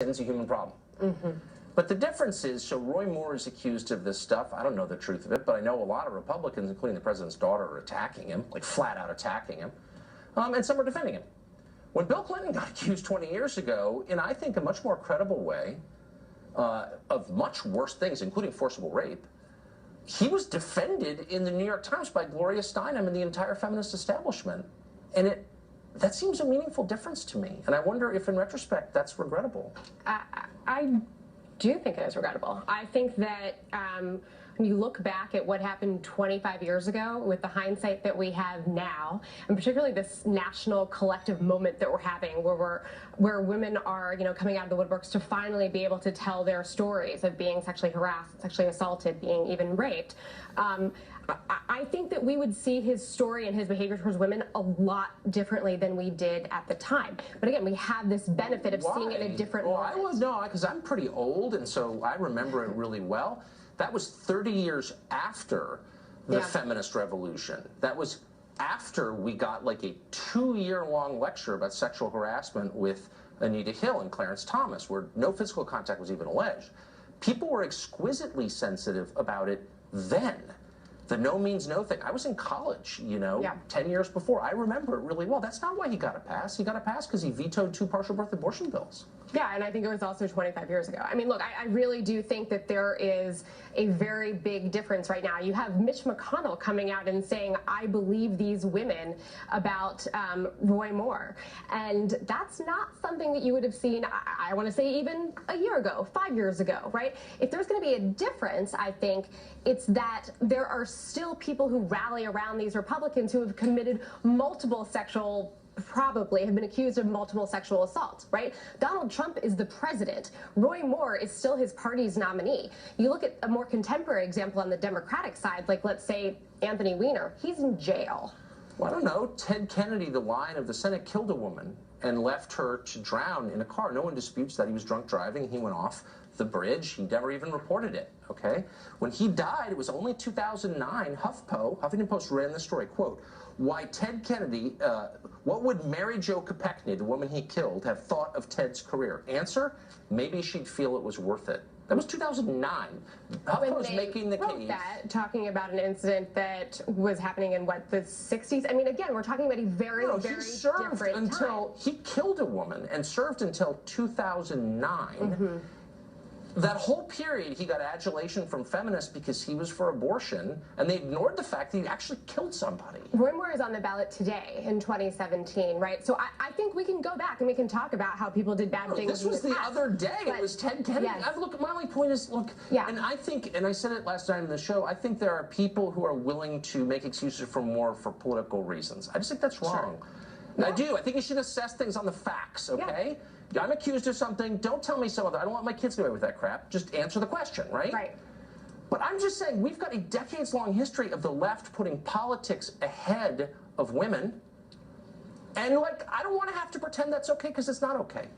It's a human problem. But the difference is, so Roy Moore is accused of this stuff. I don't know the truth of it, but I know a lot of Republicans, including the president's daughter, are attacking him, like flat out attacking him. And some are defending him. When Bill Clinton got accused 20 years ago, in I think a much more credible way, of much worse things, including forcible rape, he was defended in the New York Times by Gloria Steinem and the entire feminist establishment. And that seems a meaningful difference to me. And I wonder if, in retrospect, that's regrettable. I do think it is regrettable. I think that when you look back at what happened 25 years ago with the hindsight that we have now, and particularly this national collective moment that we're having where women are, coming out of the woodworks to finally be able to tell their stories of being sexually harassed, sexually assaulted, being even raped. I think that we would see his story and his behavior towards women a lot differently than we did at the time. But again, we have this benefit of seeing it in a different moment. No, because I'm pretty old, and so I remember it really well. That was 30 years after the feminist revolution. That was after we got like a 2-year-long lecture about sexual harassment with Anita Hill and Clarence Thomas, where no physical contact was even alleged. People were exquisitely sensitive about it then. The no means no thing. I was in college, 10 years before. I remember it really well. That's not why he got a pass. He got a pass because he vetoed 2 partial birth abortion bills. Yeah, and I think it was also 25 years ago. I mean, look, I really do think that there is a very big difference right now. You have Mitch McConnell coming out and saying, I believe these women about Roy Moore. And that's not something that you would have seen, I want to say, even a year ago, 5 years ago, right? If there's going to be a difference, I think it's that there are still people who rally around these Republicans who have committed multiple probably have been accused of multiple sexual assaults, right? Donald Trump is the president. Roy Moore is still his party's nominee. You look at a more contemporary example on the Democratic side, like let's say Anthony Weiner, he's in jail. Well, I don't know. Ted Kennedy, the Lion of the Senate, killed a woman and left her to drown in a car. No one disputes that. He was drunk driving. He went off the bridge. He never even reported it, okay? When he died, it was only 2009. Huffington Post ran the story, quote, why Ted Kennedy, what would Mary Jo Kopechne, the woman he killed, have thought of Ted's career? Answer, maybe she'd feel it was worth it. That was 2009. HuffPost making the case. Talking about an incident that was happening in, what, the 60s? I mean, again, we're talking about a very different time. He killed a woman and served until 2009. That whole period, he got adulation from feminists because he was for abortion, and they ignored the fact that he actually killed somebody. Roy Moore is on the ballot today in 2017, right? So I think we can go back and we can talk about how people did bad things. This was the other day. It was Ted Kennedy. Yes. Look, my only point is, look, and I think, and I said it last night in the show, I think there are people who are willing to make excuses for Moore for political reasons. I just think that's wrong. Sure. I do. I think you should assess things on the facts, okay? Yeah. I'm accused of something. Don't tell me some other. I don't want my kids to get away with that crap. Just answer the question, right? Right. But I'm just saying, we've got a decades-long history of the left putting politics ahead of women. And, like, I don't want to have to pretend that's okay, because it's not okay.